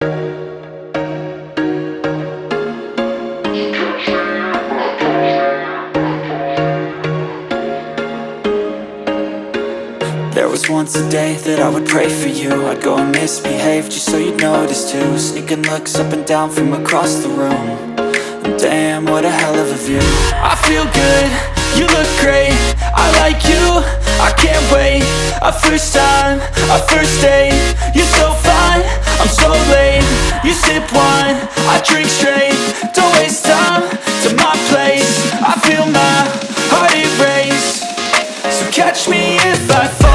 There was once a day that I would pray for you. I'd go and misbehave just so you'd notice too. Sneaking looks up and down from across the room. And damn, what a hell of a view. I feel good, you look great, I like you, I can't wait. A first time, a first date. You're so fine, I'm so late. You sip wine, I drink straight. Don't waste time to my place. I feel my heart erase. So catch me if I fall.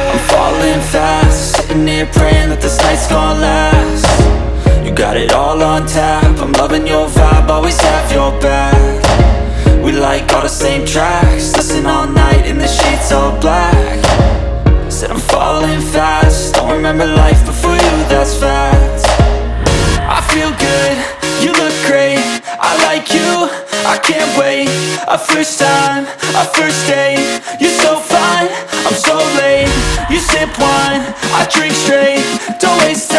I'm falling fast, sitting here praying that this night's gonna last. You got it all on tap, I'm loving your vibe, always have your back. We like all the same tracks, listen all night in the sheets all black. Said I'm falling fast, don't remember life before you, that's fact. I feel good, you look great, I like you, I can't wait. A first time, a first date. You're so fine, I'm so late. You sip wine, I drink straight. Don't waste time.